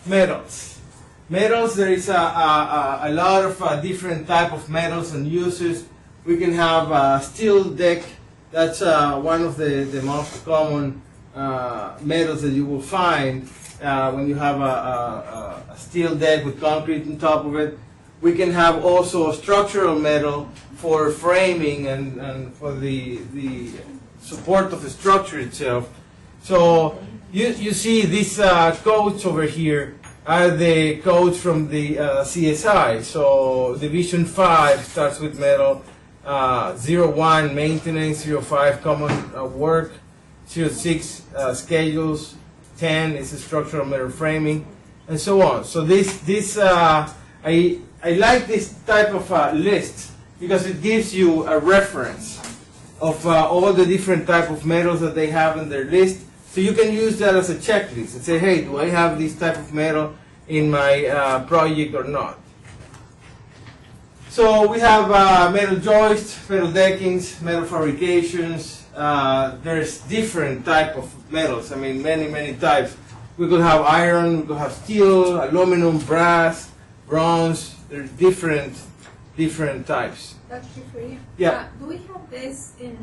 metals. Metals, there is a lot of different type of metals and uses. We can have steel deck. That's one of the most common metals that you will find when you have a steel deck with concrete on top of it. We can have also structural metal for framing and for the support of the structure itself. So you see these codes over here are the codes from the CSI. So Division 5 starts with metal, 01 maintenance, 05 common work, 06 schedules, 10 is the structural metal framing, and so on. So I like this type of list because it gives you a reference of all the different type of metals that they have in their list. So you can use that as a checklist and say, hey, do I have this type of metal in my project or not? So we have metal joists, metal deckings, metal fabrications. There's different type of metals. I mean, many types. We could have iron, we could have steel, aluminum, brass, bronze. There's different types. That's true for you. Yeah. Do we have this in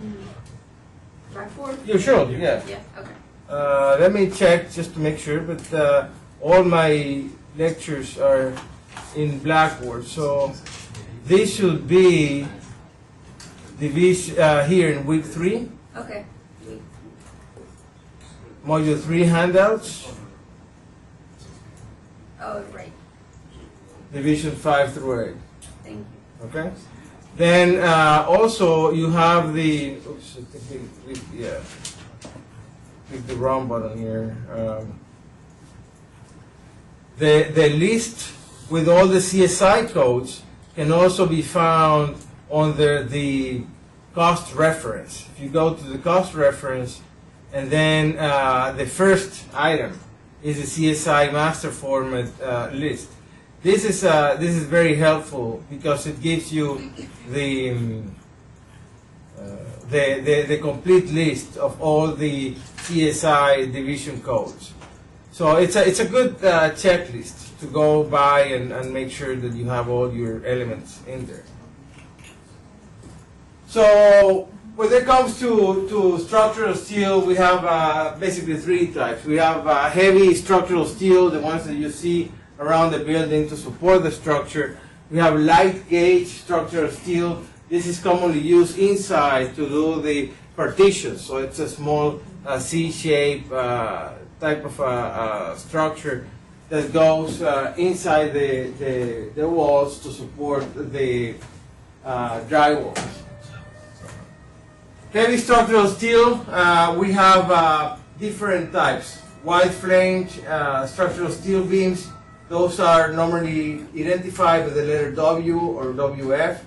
Blackboard? Yeah, sure. Yeah. Yeah. Okay. Let me check just to make sure. But all my lectures are in Blackboard, so this should be division here in week 3. Okay. Module 3 handouts. Oh, right. Division 5 through 8. Thank you. Okay. Then also you have the. Oops, I think click the wrong button here. The list with all the CSI codes can also be found under the cost reference. If you go to the cost reference, and then the first item is the CSI master format list. This is very helpful because it gives you the complete list of all the CSI division codes. So it's a good checklist to go by and make sure that you have all your elements in there. So when it comes to structural steel, we have basically 3 types. We have heavy structural steel, the ones that you see around the building to support the structure. We have light gauge structural steel. This is commonly used inside to do the partitions. So it's a small C-shape type of structure that goes inside the walls to support the drywall. Heavy structural steel, we have different types. Wide flange structural steel beams. Those are normally identified with the letter W or WF.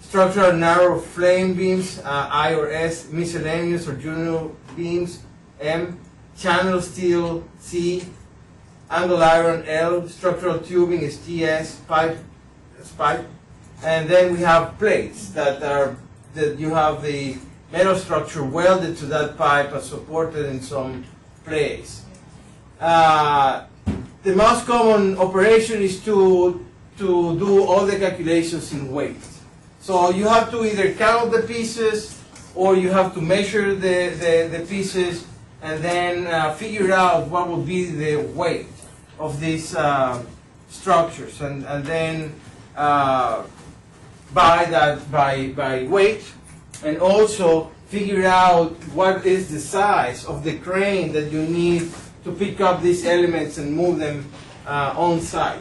Structural narrow flame beams, I or S. Miscellaneous or junior beams, M. Channel steel, C. Angle iron, L. Structural tubing is TS. Pipe. And then we have plates that you have the metal structure welded to that pipe and supported in some place. The most common operation is to do all the calculations in weight. So you have to either count the pieces or you have to measure the pieces and then figure out what would be the weight of these structures and then buy that by weight, and also figure out what is the size of the crane that you need to pick up these elements and move them on site.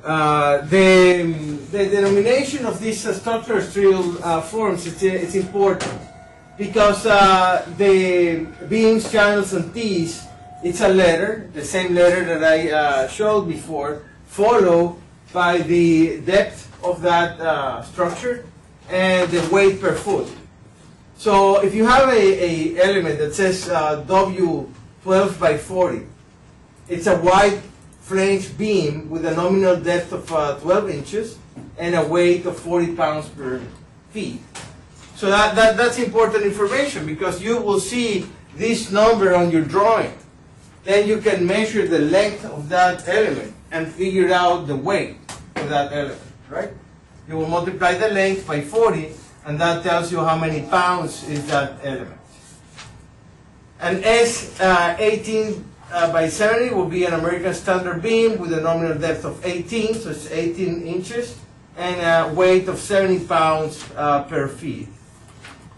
The denomination of these structural steel forms, it's important because the beams, channels, and T's, it's a letter, the same letter that I showed before, followed by the depth of that structure and the weight per foot. So if you have a element that says W 12 by 40, it's a wide flange beam with a nominal depth of 12 inches and a weight of 40 pounds per feet. So that's important information because you will see this number on your drawing. then you can measure the length of that element and figure out the weight of that element, right? You will multiply the length by 40, and that tells you how many pounds is that element. An S18 by 70 will be an American Standard beam with a nominal depth of 18, so it's 18 inches, and a weight of 70 pounds per feet.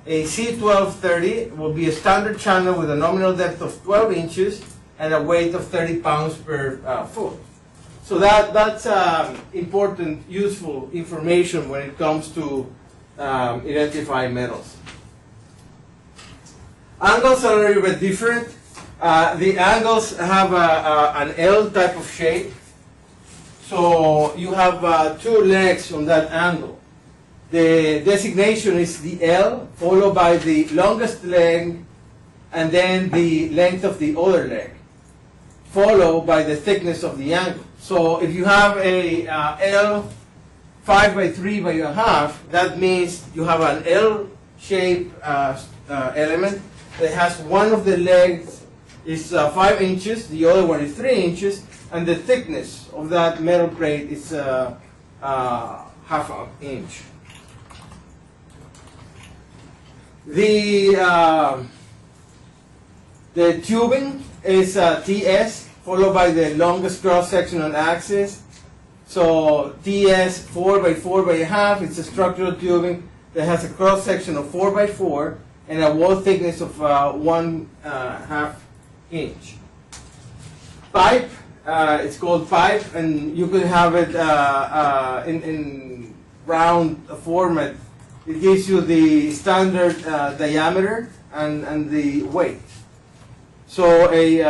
A C1230 will be a standard channel with a nominal depth of 12 inches and a weight of 30 pounds per foot. So that's important, useful information when it comes to identifying metals. Angles are a little bit different. The angles have an L type of shape. So you have two legs on that angle. The designation is the L, followed by the longest leg, and then the length of the other leg, followed by the thickness of the angle. So if you have a L 5 by 3 by a half, that means you have an L-shaped element that has one of the legs is 5 inches, the other one is 3 inches, and the thickness of that metal plate is half an inch. The tubing is TS, followed by the longest cross-sectional axis. So TS 4 by 4 by a half, it's a structural tubing that has a cross-section of 4 by 4 and a wall thickness of 1/2 inch. Pipe, it's called pipe, and you can have it in round format. It gives you the standard diameter and the weight. So a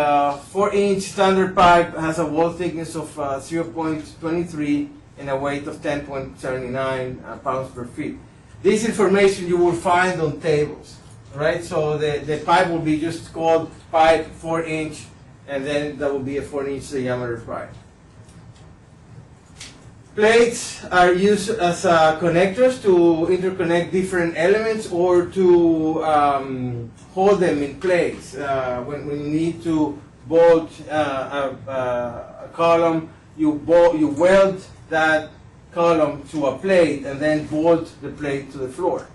4-inch standard pipe has a wall thickness of 0.23 and a weight of 10.79 pounds per feet. This information you will find on tables, right? So the pipe will be just called pipe 4-inch, and then that will be a 4-inch diameter pipe. Plates are used as connectors to interconnect different elements or to hold them in place. When you need to bolt a column, you weld that column to a plate and then bolt the plate to the floor.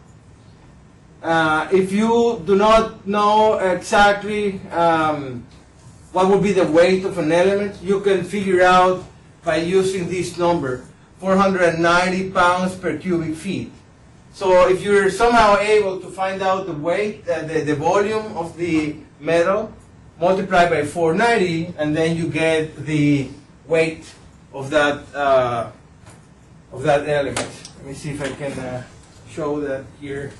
If you do not know exactly what would be the weight of an element, you can figure out by using this number, 490 pounds per cubic feet. So if you're somehow able to find out the weight, the volume of the metal, multiply by 490, and then you get the weight of that element. Let me see if I can show that here.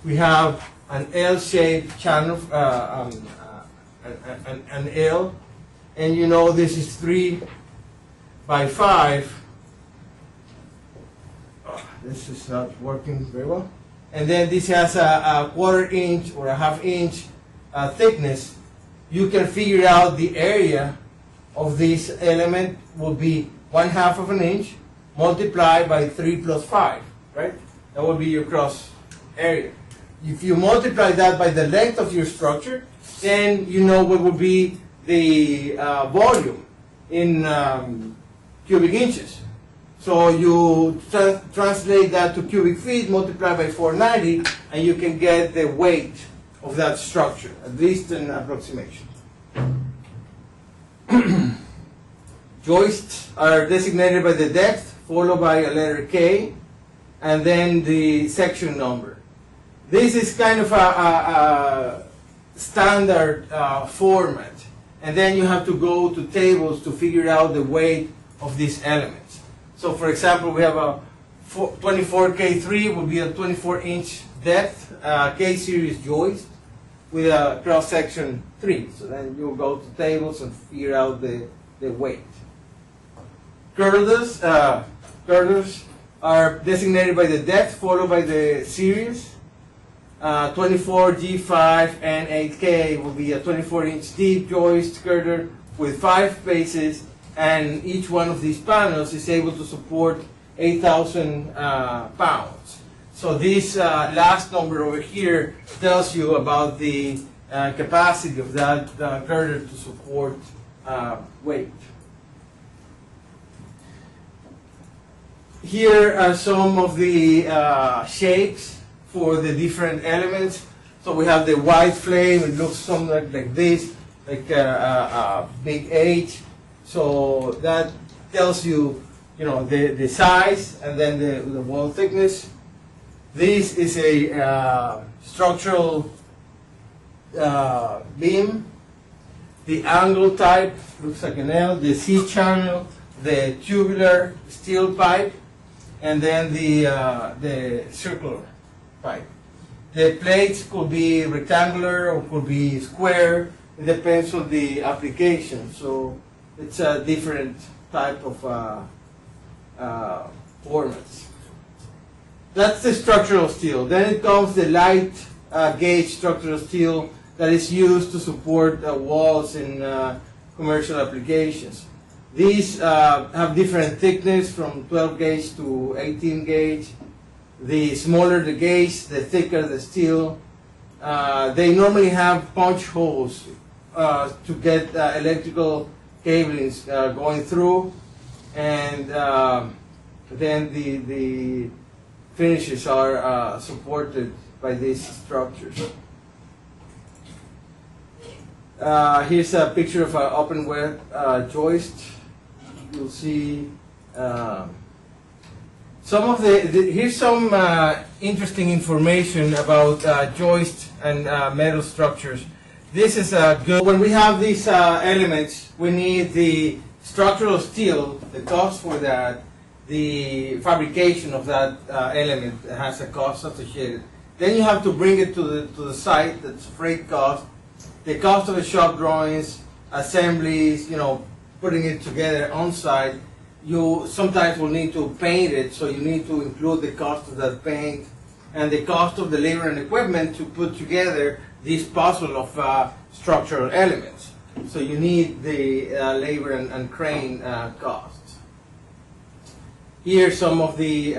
We have an L-shaped channel, an L, and you know this is 3 by 5. Oh, this is not working very well. And then this has a 1/4 inch or a 1/2 inch thickness. You can figure out the area of this element will be 1/2 of an inch multiplied by 3 plus 5, right? That will be your cross area. If you multiply that by the length of your structure, then you know what would be the volume in cubic inches. So you translate that to cubic feet, multiply by 490, and you can get the weight of that structure, at least an approximation. Joists are designated by the depth, followed by a letter K, and then the section number. This is kind of a standard format, and then you have to go to tables to figure out the weight of these elements. So for example, we have a 24K3 will be a 24-inch depth K-series joist with a cross-section 3. So then you'll go to tables and figure out the weight. Girders are designated by the depth, followed by the series. 24 G5 and 8K will be a 24-inch deep joist girder with 5 bases, and each one of these panels is able to support 8,000 pounds. So this last number over here tells you about the capacity of that girder to support weight. Here are some of the shapes for the different elements. So we have the white flame. It looks something like this, like a big H. So that tells you, the size and then the wall thickness. This is a structural beam. The angle type looks like an L. The C channel, the tubular steel pipe, and then the circular pipe. The plates could be rectangular or could be square. It depends on the application. So it's a different type of formats. That's the structural steel. Then it comes the light gauge structural steel that is used to support walls in commercial applications. These have different thickness from 12 gauge to 18 gauge. The smaller the gauge, the thicker the steel. They normally have punch holes to get electrical cablings going through, and then the finishes are supported by these structures. Here's a picture of an open web joist. You'll see some of here's some interesting information about joist and metal structures. This is good. When we have these elements, we need the structural steel, the cost for that, the fabrication of that element has a cost associated. Then you have to bring it to the site. That's freight cost, the cost of the shop drawings, assemblies, putting it together on site. You sometimes will need to paint it, so you need to include the cost of that paint and the cost of the labor and equipment to put together this puzzle of structural elements. So you need the labor and crane costs. Here are some of the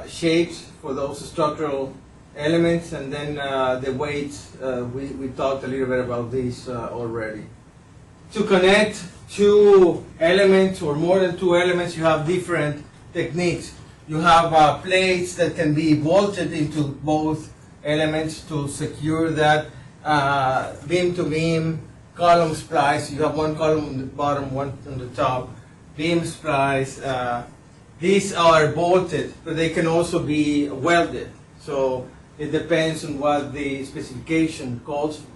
shapes for those structural elements, and then the weights. We talked a little bit about these already. To connect two elements or more than two elements, you have different techniques. You have plates that can be bolted into both elements to secure that beam to beam, column splice. You have one column on the bottom, one on the top, beam splice. These are bolted, but they can also be welded. So it depends on what the specification calls for.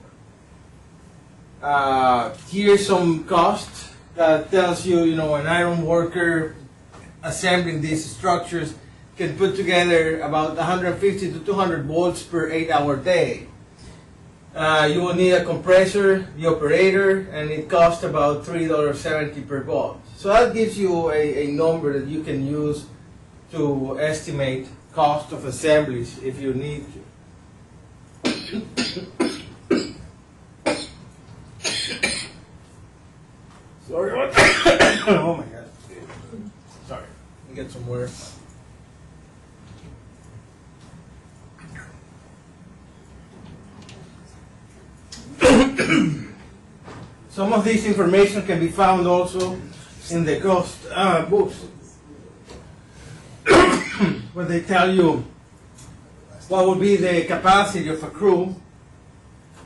Here's some cost that tells you, an iron worker assembling these structures can put together about 150 to 200 bolts per 8-hour day. You will need a compressor, the operator, and it costs about $3.70 per bolt. So that gives you a number that you can use to estimate cost of assemblies if you need to. Sorry about that. Oh my God. Sorry. Let me get some water. Some of this information can be found also in the cost books, where they tell you what would be the capacity of a crew,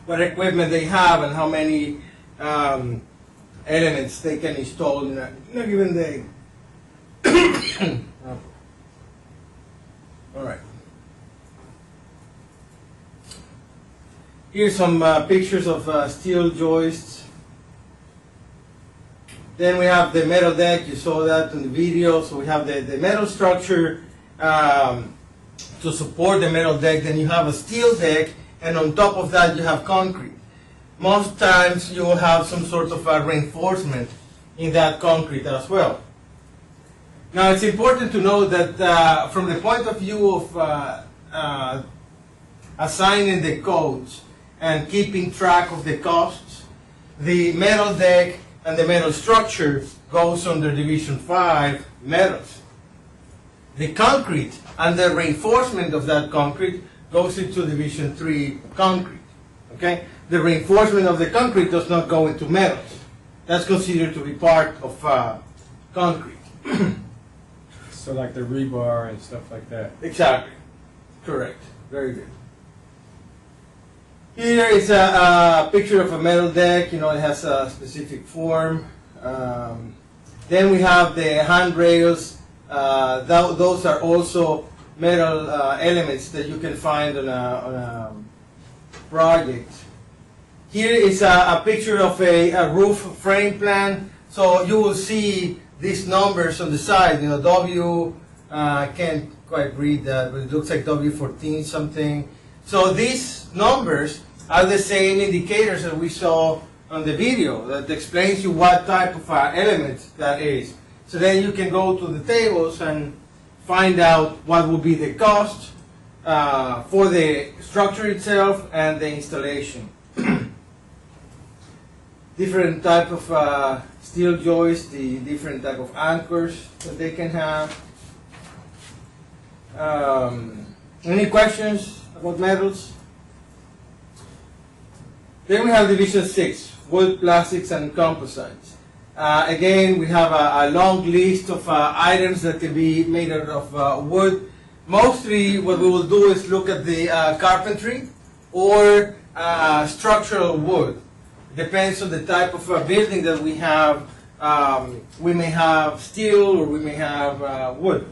what equipment they have, and how many elements they can install in a given day. All right. Here's some pictures of steel joists. Then we have the metal deck. You saw that in the video. So we have the metal structure to support the metal deck. Then you have a steel deck, and on top of that you have concrete. Most times you will have some sort of reinforcement in that concrete as well. Now it's important to know that from the point of view of assigning the codes and keeping track of the costs, the metal deck and the metal structure goes under Division 5 metals. The concrete and the reinforcement of that concrete goes into Division 3 concrete. Okay? The reinforcement of the concrete does not go into metals. that's considered to be part of concrete. So like the rebar and stuff like that. Exactly. Correct. Very good. Here is a picture of a metal deck. You know, it has a specific form. Then we have the handrails. Those are also metal elements that you can find on a project. Here is a picture of a roof frame plan. So you will see these numbers on the side. You know, W, can't quite read that, but it looks like W14 something. So these numbers are the same indicators that we saw on the video that explains you what type of element that is. So then you can go to the tables and find out what will be the cost for the structure itself and the installation. Different type of steel joists, the different type of anchors that they can have. Any questions about metals? Then we have Division 6, wood, plastics, and composites. Again, we have a long list of items that can be made out of wood. Mostly what we will do is look at the carpentry or structural wood. Depends on the type of building that we have. We may have steel or we may have wood.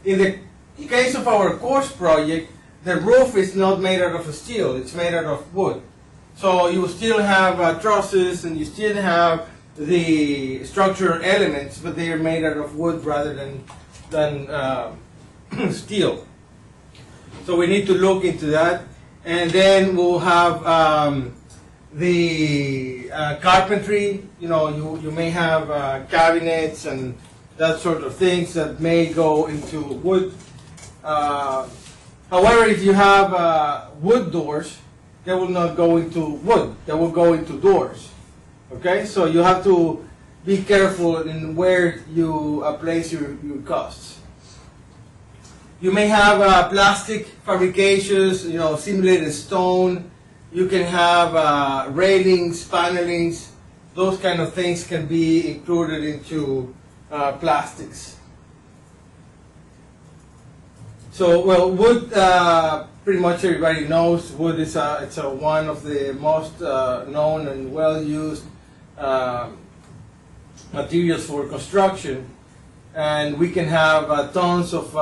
In the case of our course project, the roof is not made out of steel, it's made out of wood. So you still have trusses and you still have the structural elements, but they are made out of wood rather than steel. So we need to look into that. And then we'll have the carpentry. You know, you may have cabinets and that sort of things that may go into wood. However, if you have wood doors, they will not go into wood. They will go into doors. Okay, so you have to be careful in where you place your costs. You may have plastic fabrications, you know, simulated stone. You can have railings, panelings. Those kind of things can be included into plastics. So, well, wood, pretty much everybody knows wood is it's one of the most known and well-used materials for construction. And we can have tons of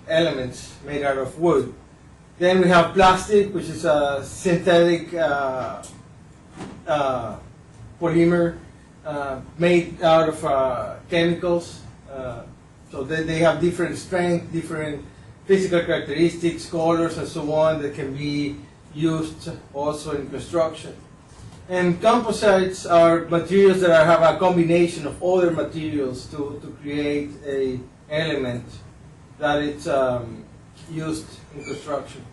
elements made out of wood. Then we have plastic, which is a synthetic polymer made out of chemicals. So they have different strength, different physical characteristics, colors, and so on that can be used also in construction. And composites are materials that have a combination of other materials to create a element that it's used in construction.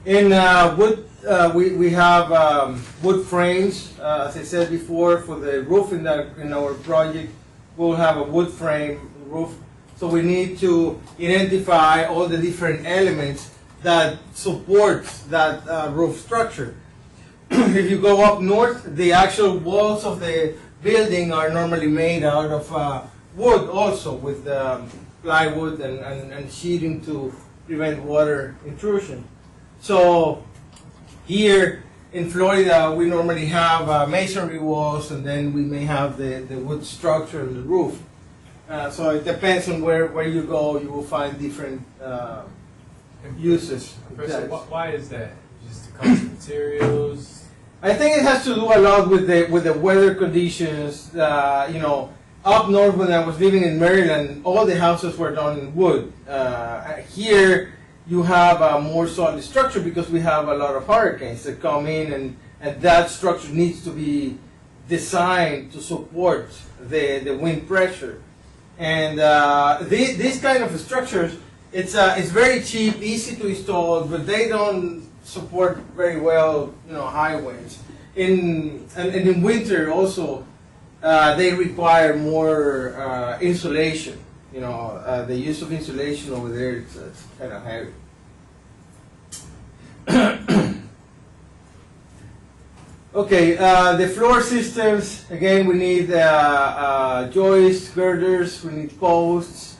In wood, we have wood frames. As I said before, for the roof in our project, we'll have a wood frame roof. So we need to identify all the different elements that support that roof structure. If you go up north, the actual walls of the building are normally made out of wood also, with plywood and sheeting to prevent water intrusion. So here in Florida, we normally have masonry walls, and then we may have the wood structure and the roof. So it depends on where you go, you will find different uses. Professor, why is that? Just the cost of materials? I think it has to do a lot with the weather conditions. You know, up north when I was living in Maryland, all the houses were done in wood. Here you have a more solid structure because we have a lot of hurricanes that come in, and that structure needs to be designed to support the wind pressure. And these kind of structures, it's very cheap, easy to install, but they don't support very well, you know, high winds. And in winter also, they require more insulation. You know, the use of insulation over there, it's kind of heavy. Okay, the floor systems, again, we need joists, girders, we need posts,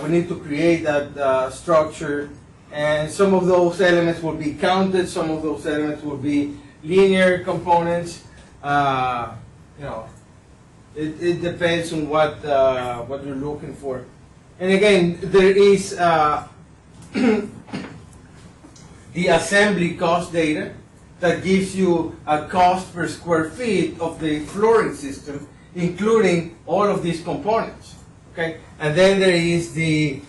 we need to create that structure, and some of those elements will be counted, some of those elements will be linear components. You know, it depends on what you're looking for. And again, there is the assembly cost data that gives you a cost per square feet of the flooring system, including all of these components. Okay, and then there is the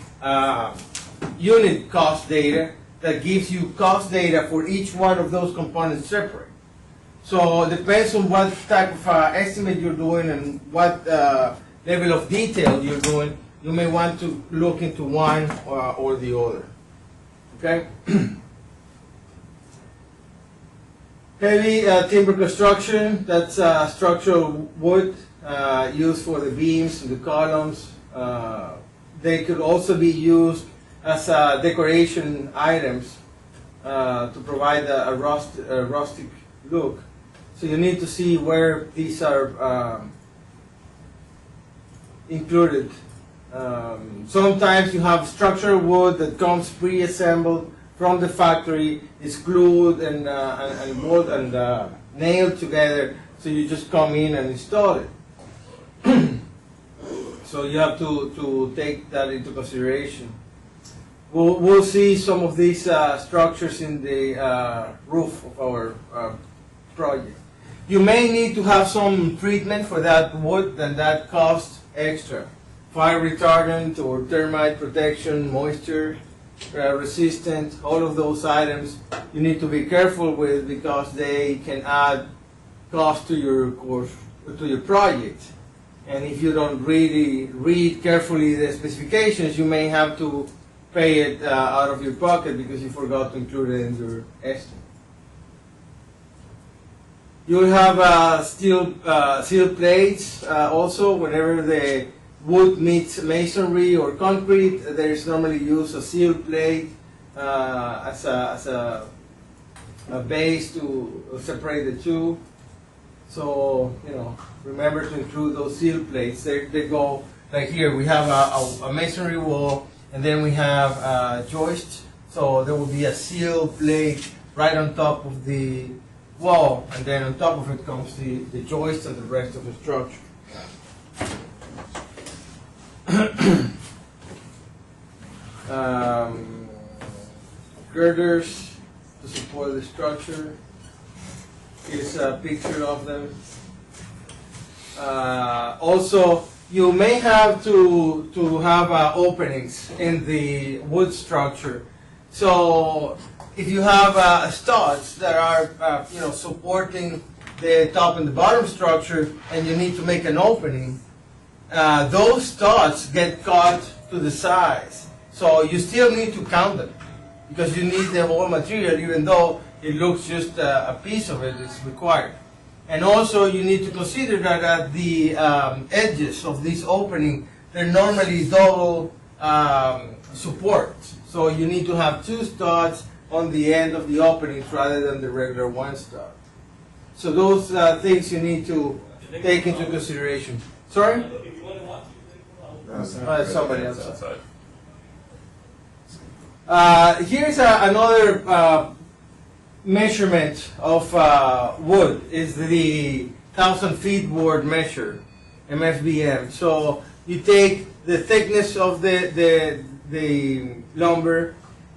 unit cost data that gives you cost data for each one of those components separate. So it depends on what type of estimate you're doing and what level of detail you're doing. You may want to look into one or the other. Okay. Heavy timber construction, that's structural wood used for the beams and the columns. They could also be used as decoration items to provide a rustic look. So you need to see where these are included. Sometimes you have structural wood that comes pre-assembled from the factory, is glued and molded and nailed together, so you just come in and install it. So you have to take that into consideration. We'll see some of these structures in the roof of our project. You may need to have some treatment for that wood, and that costs extra. Fire retardant or termite protection, moisture resistant, all of those items you need to be careful with because they can add cost to your project. And if you don't really read carefully the specifications, you may have to pay it out of your pocket because you forgot to include it in your estimate. You'll have steel plates also whenever the wood meets masonry or concrete. There is normally used a seal plate as a base to separate the two. So, you know, remember to include those seal plates. They go like here. We have a masonry wall, and then we have joists. So there will be a seal plate right on top of the wall, and then on top of it comes the joist and the rest of the structure. Girders to support the structure. Here's a picture of them. Also, you may have to have openings in the wood structure. So if you have studs that are supporting the top and the bottom structure, and you need to make an opening, those studs get cut to the size. So you still need to count them because you need the whole material, even though it looks just a piece of it is required. And also you need to consider that at the edges of this opening, they're normally double support. So you need to have two studs on the end of the openings rather than the regular one stud. So those things you need to take into consideration. Sorry? Somebody outside. Here's another measurement of wood. Is the 1,000 feet board measure, MFBM. So you take the thickness of the lumber,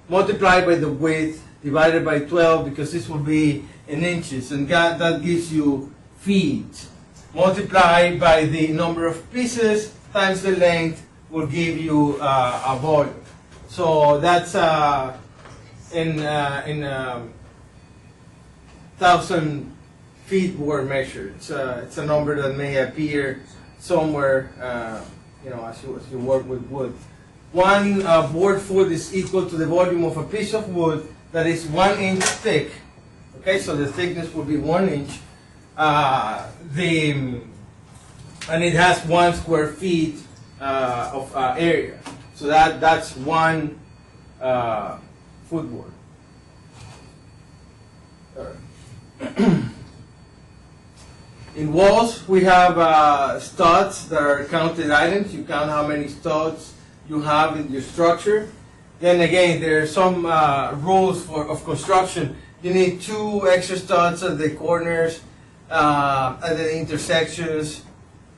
multiplied by the width, divided by 12, because this will be in inches, and that gives you feet. Multiplied by the number of pieces times the length will give you a volume. So that's in 1,000 feet board measure. It's a number that may appear somewhere, as you work with wood. One board foot is equal to the volume of a piece of wood that is 1 inch thick. Okay, so the thickness will be 1 inch. And it has 1 square feet of area. So that's one footboard. In walls, we have studs that are counted items. You count how many studs you have in your structure. Then again, there are some rules of construction. You need 2 extra studs at the corners, at the intersections,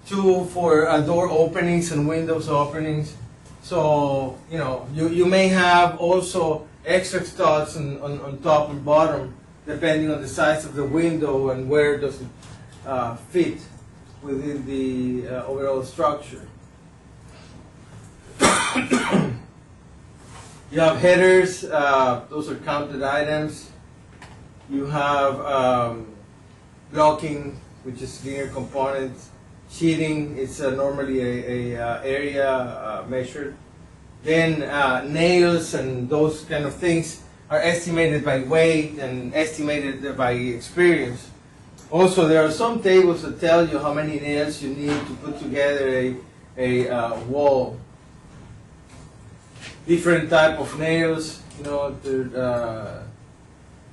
2 for door openings and windows openings. So, you know, you may have also extra studs on top and bottom, depending on the size of the window and where does it fit within the overall structure. You have headers, those are counted items. You have blocking, which is linear components. Sheeting, it's normally a area measured. Then nails and those kind of things are estimated by weight and estimated by experience. Also, there are some tables that tell you how many nails you need to put together a wall. Different type of nails, you know.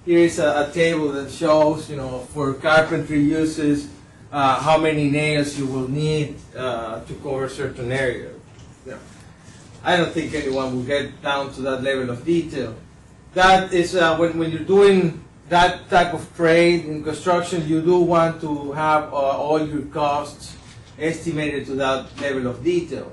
Here is a table that shows, you know, for carpentry uses, how many nails you will need to cover certain area. You know, I don't think anyone will get down to that level of detail. That is when you're doing that type of trade in construction, you do want to have all your costs estimated to that level of detail.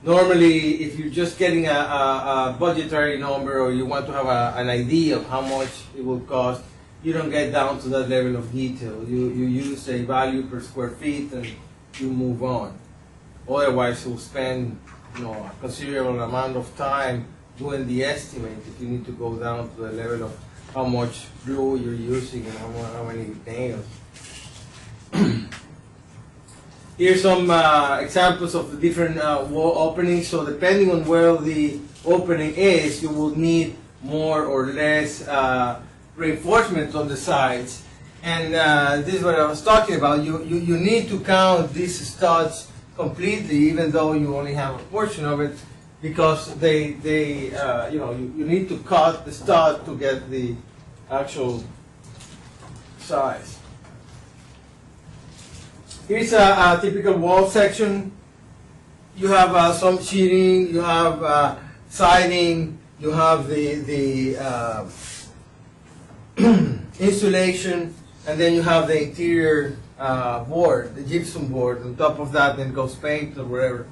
Normally, if you're just getting a budgetary number or you want to have an idea of how much it will cost, you don't get down to that level of detail. You use a value per square feet and you move on. Otherwise, you'll spend, you know, a considerable amount of time doing the estimate if you need to go down to the level of how much glue you're using and how many nails. Here's some examples of the different wall openings. So depending on where the opening is, you will need more or less reinforcement on the sides. And this is what I was talking about. You need to count these studs completely, even though you only have a portion of it, because you know, you need to cut the stud to get the actual size. Here's a typical wall section. You have some sheeting, you have siding, you have the insulation, and then you have the interior board, the gypsum board. On top of that, then goes paint or whatever.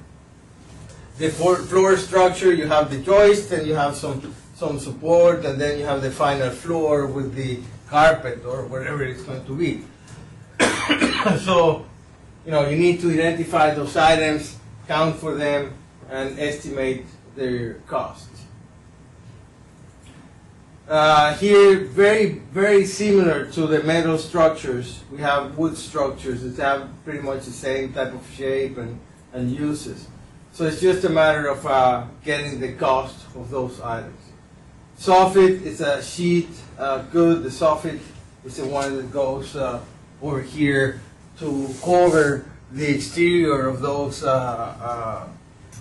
The floor structure, you have the joist, and you have some support, and then you have the final floor with the carpet or whatever it's going to be. So, you know, you need to identify those items, count for them, and estimate their cost. Here, very similar to the metal structures, we have wood structures that have pretty much the same type of shape and uses. So it's just a matter of getting the cost of those items. Soffit is a sheet good. The soffit is the one that goes over here to cover the exterior of those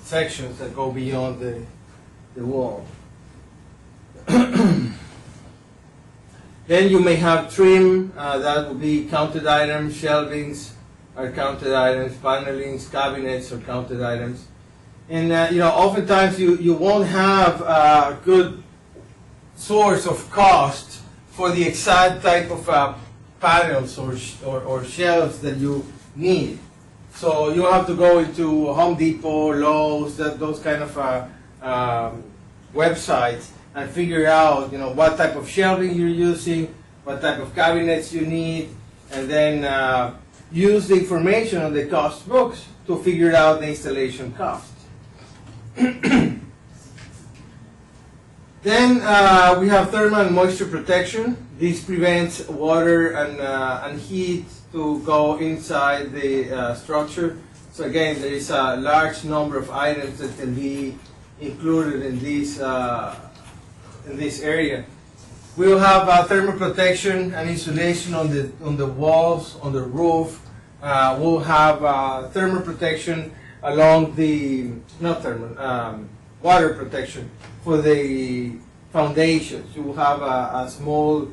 sections that go beyond the wall. Then you may have trim, that would be counted items. Shelvings are counted items. Panelings, cabinets are counted items. And you know, oftentimes you won't have a good source of cost for the exact type of panels or shelves that you need. So you have to go into Home Depot, Lowe's, those kind of websites, and figure out, you know, what type of shelving you're using, what type of cabinets you need, and then use the information on the cost books to figure out the installation cost. Then we have thermal and moisture protection. This prevents water and heat to go inside the structure. So again, there is a large number of items that can be included in this area. We will have thermal protection and insulation on the walls, on the roof. We'll have thermal protection along the water protection for the foundations. You will have a small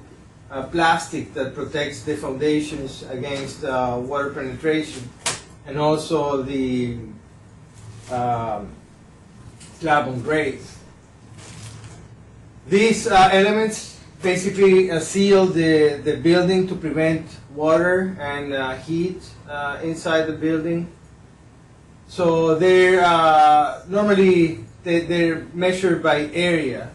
plastic that protects the foundations against water penetration, and also the slab on grade. These elements basically seal the building to prevent water and heat inside the building. So they're normally they're measured by area.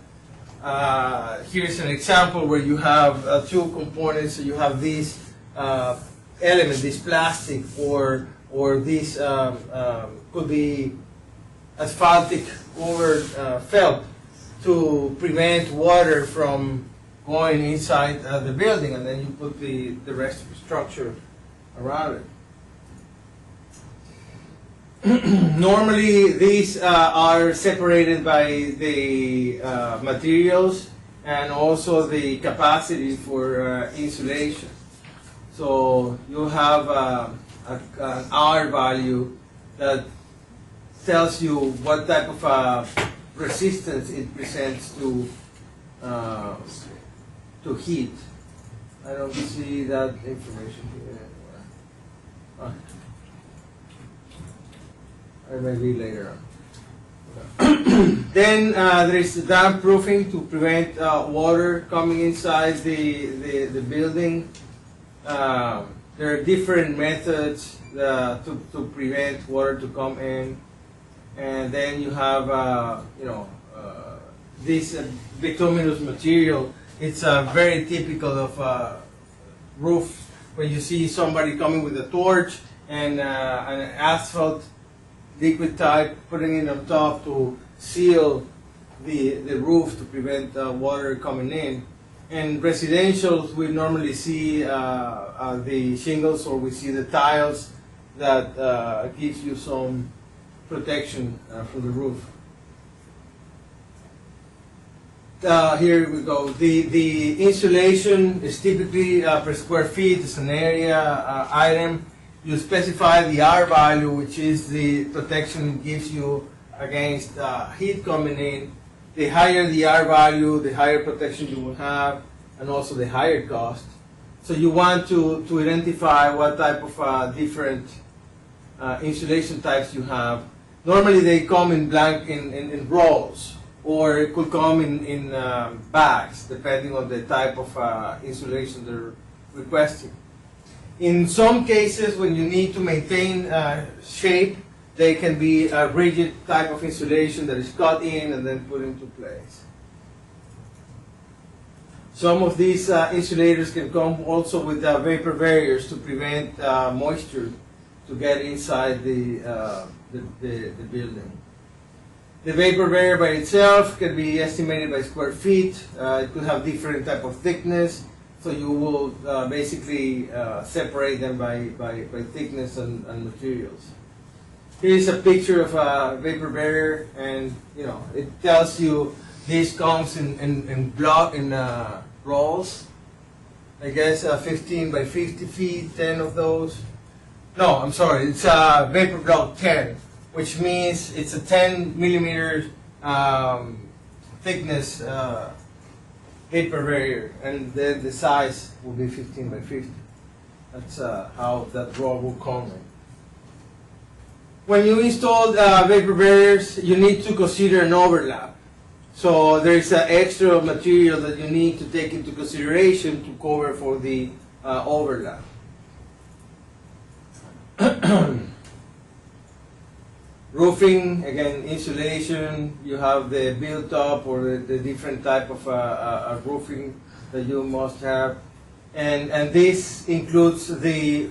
Here's an example where you have two components. So you have this element, this plastic, or this could be asphaltic over felt to prevent water from going inside the building, and then you put the rest of the structure around it. Normally, these are separated by the materials and also the capacity for insulation. So you have an R value that tells you what type of resistance it presents to heat. I don't see that information here anywhere. Or maybe later on. Then there is damp proofing to prevent water coming inside the building. There are different methods to prevent water to come in. And then you have, this bituminous material. It's very typical of roofs where you see somebody coming with a torch and an asphalt liquid type, putting it on top to seal the roof to prevent water coming in. And residentials, we normally see the shingles, or we see the tiles that gives you some protection from the roof. Here we go. The insulation is typically per square feet. It's an area item. You specify the R value, which is the protection it gives you against heat coming in. The higher the R value, the higher protection you will have, and also the higher cost. So you want to identify what type of different insulation types you have. Normally they come in in rolls, or it could come in bags, depending on the type of insulation they're requesting. In some cases, when you need to maintain shape, they can be a rigid type of insulation that is cut in and then put into place. Some of these insulators can come also with vapor barriers to prevent moisture to get inside the building. The vapor barrier by itself can be estimated by square feet. It could have different type of thickness. So you will basically separate them by thickness and materials. Here's a picture of a vapor barrier, and it tells you this comes in rolls. I guess 15 by 50 feet, 10 of those. No, I'm sorry, it's vapor block 10, which means it's a 10 millimeter thickness vapor barrier, and then the size will be 15 by 50. That's how that roll will come in. When you install vapor barriers, you need to consider an overlap. So there is an extra material that you need to take into consideration to cover for the overlap. Roofing, again, insulation, you have the built-up or the different type of roofing that you must have. And this includes the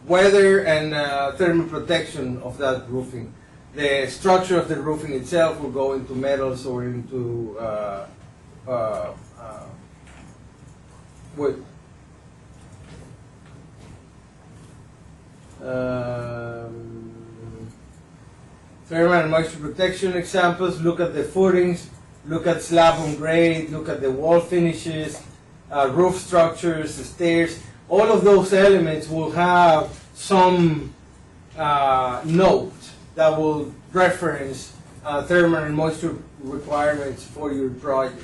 weather and thermal protection of that roofing. The structure of the roofing itself will go into metals or into wood. Thermal and moisture protection examples: look at the footings, look at slab on grade, look at the wall finishes, roof structures, the stairs. All of those elements will have some note that will reference thermal and moisture requirements for your project.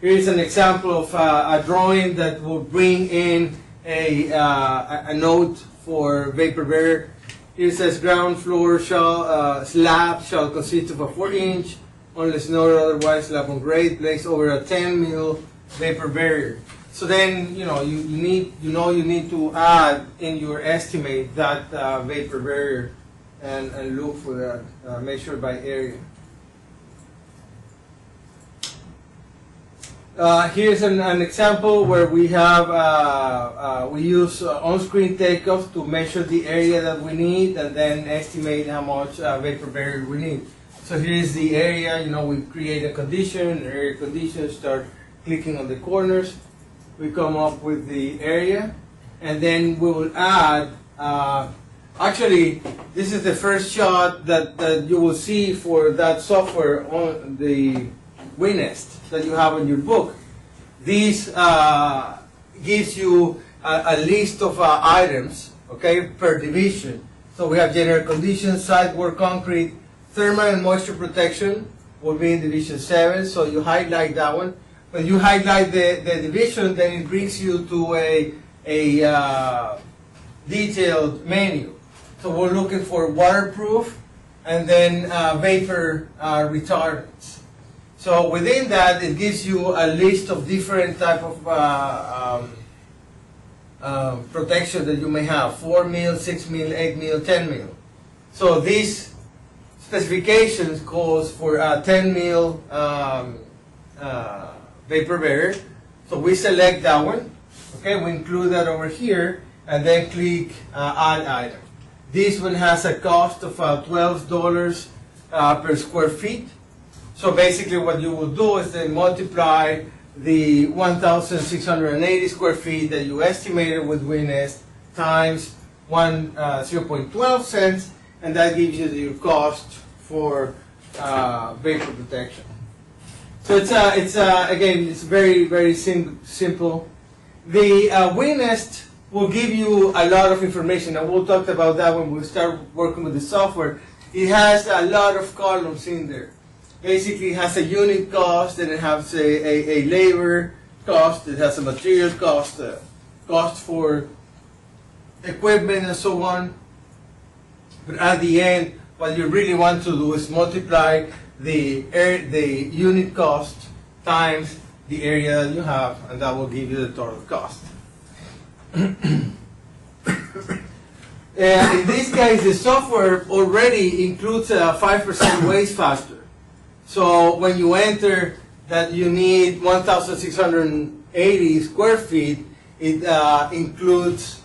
Here is an example of a drawing that will bring in a note for vapor barrier. Here it says ground floor slab shall consist of a 4-inch, unless noted otherwise, slab on grade placed over a 10 mil vapor barrier. So then you need to add in your estimate that vapor barrier and look for that measured by area. Here's an example where we have we use on-screen takeoff to measure the area that we need and then estimate how much vapor barrier we need. So here's the area. We create a condition, area condition. Start clicking on the corners. We come up with the area, and then we will add. Actually, this is the first shot that you will see for that software on the WinNest that you have in your book. This gives you a list of items, okay, per division. So we have general conditions, site work concrete, thermal and moisture protection will be in division 7. So you highlight that one. When you highlight the division, then it brings you to a detailed menu. So we're looking for waterproof and then vapor retardants. So within that, it gives you a list of different type of protection that you may have: 4 mil, 6 mil, 8 mil, 10 mil. So these specifications calls for a 10 mil vapor barrier. So we select that one. Okay, we include that over here, and then click Add Item. This one has a cost of $12 per square feet. So basically what you will do is then multiply the 1,680 square feet that you estimated with WinNest times 0.12 cents, and that gives you your cost for vapor protection. So again, it's very, very simple. The WinNest will give you a lot of information, and we'll talk about that when we start working with the software. It has a lot of columns in there. Basically, it has a unit cost, and it has a labor cost, it has a material cost, cost for equipment, and so on. But at the end, what you really want to do is multiply the unit cost times the area that you have, and that will give you the total cost. In this case, the software already includes a 5% waste factor. So when you enter that you need 1,680 square feet, it includes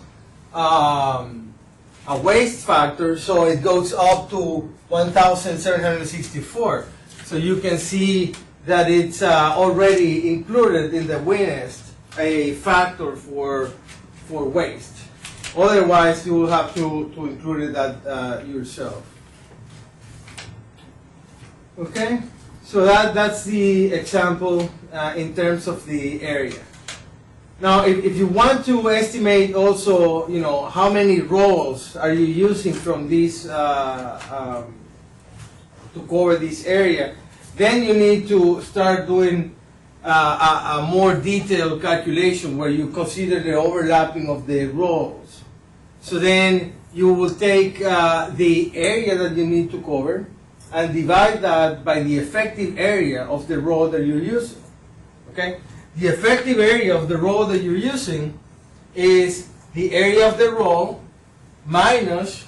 a waste factor, so it goes up to 1,764. So you can see that it's already included in the WinNest a factor for waste. Otherwise, you will have to include that yourself. Okay, so that's the example in terms of the area. Now, if you want to estimate also, how many rolls are you using from this to cover this area, then you need to start doing a more detailed calculation where you consider the overlapping of the rolls. So then you will take the area that you need to cover and divide that by the effective area of the roll that you're using. Okay? The effective area of the roll that you're using is the area of the roll minus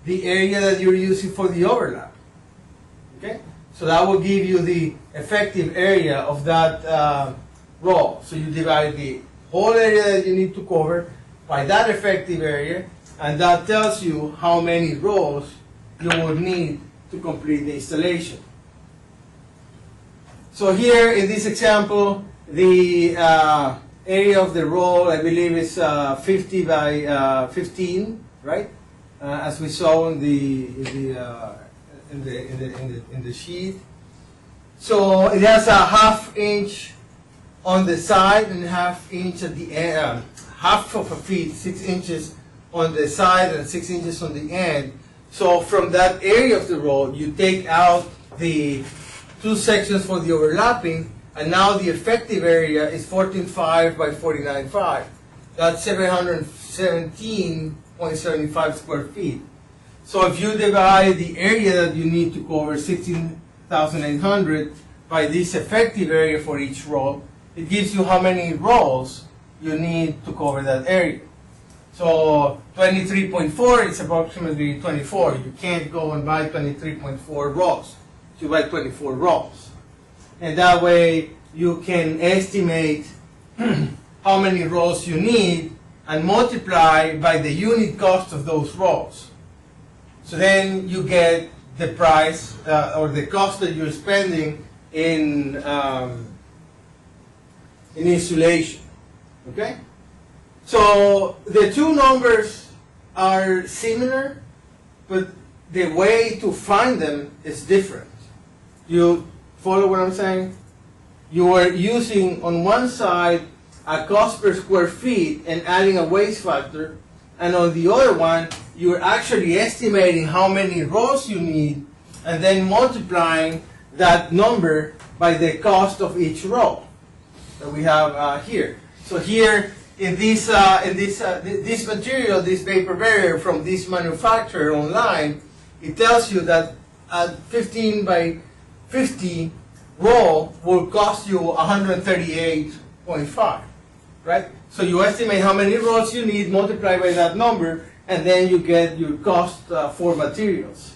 the area that you're using for the overlap. Okay? So that will give you the effective area of that roll. So you divide the whole area that you need to cover by that effective area, and that tells you how many rolls you would need to complete the installation. So here in this example, the area of the roll, I believe, is 50 by 15, right? As we saw in the sheet. So it has a 1/2 inch on the side and 1/2 inch at the end, 1/2 of a feet, 6 inches on the side and 6 inches on the end. So from that area of the roll, you take out the 2 sections for the overlapping, and now the effective area is 14.5 by 49.5. That's 717.75 square feet. So if you divide the area that you need to cover, 16,800, by this effective area for each roll, it gives you how many rolls you need to cover that area. So 23.4 is approximately 24. You can't go and buy 23.4 rolls. You buy 24 rolls. And that way you can estimate how many rolls you need and multiply by the unit cost of those rolls. So then you get the price or the cost that you're spending in insulation. Okay? So the two numbers are similar, but the way to find them is different. You follow what I'm saying? You are using on one side a cost per square feet and adding a waste factor, and on the other one you're actually estimating how many rolls you need and then multiplying that number by the cost of each roll that we have here. So here in this material, this vapor barrier from this manufacturer online, it tells you that a 15 by 50 roll will cost you 138.5, right? So you estimate how many rolls you need, multiply by that number, and then you get your cost for materials,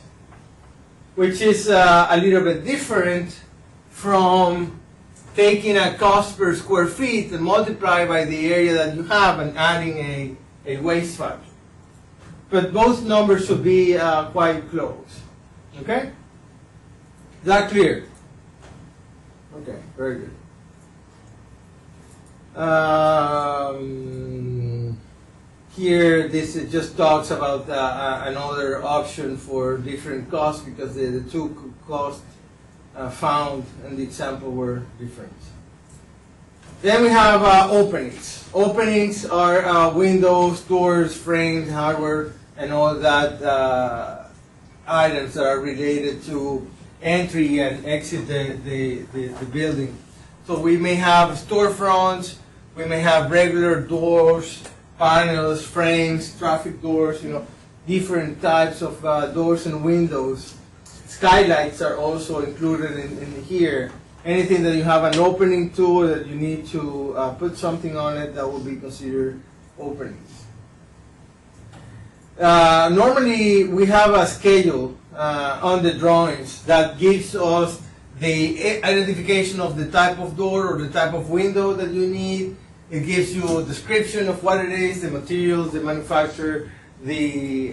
which is a little bit different from taking a cost per square feet and multiply by the area that you have and adding a waste factor. But both numbers should be quite close. Okay? Is that clear? Okay, very good. Here, this just talks about another option for different costs because the two costs found in the example were different. Then we have openings. Openings are windows, doors, frames, hardware, and all that items that are related to entry and exit the building. So we may have storefronts, we may have regular doors, panels, frames, traffic doors, different types of doors and windows. Skylights are also included in here. Anything that you have an opening to, that you need to put something on it, that will be considered openings. Normally we have a schedule on the drawings that gives us the identification of the type of door or the type of window that you need. It gives you a description of what it is, the materials, the manufacturer, the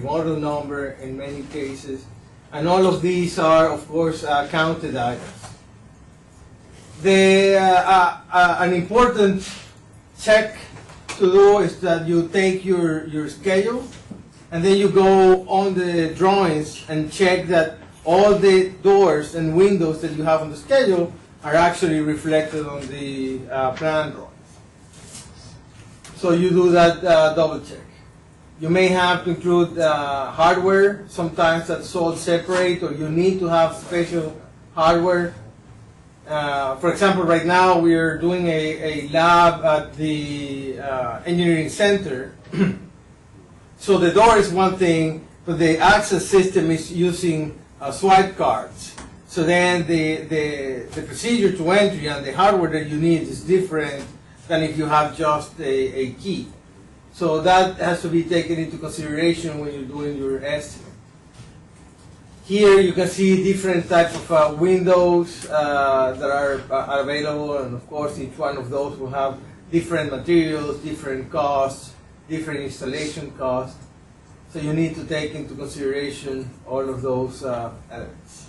model number in many cases. And all of these are, of course, counted items. An important check to do is that you take your schedule and then you go on the drawings and check that all the doors and windows that you have on the schedule are actually reflected on the plan drawings. So you do that double check. You may have to include hardware. Sometimes that's sold separate, or you need to have special hardware. For example, right now we are doing a lab at the engineering center. So the door is one thing, but the access system is using swipe cards. So then the procedure to entry and the hardware that you need is different than if you have just a key. So that has to be taken into consideration when you're doing your estimate. Here you can see different types of windows that are available, and of course each one of those will have different materials, different costs, different installation costs. So you need to take into consideration all of those elements.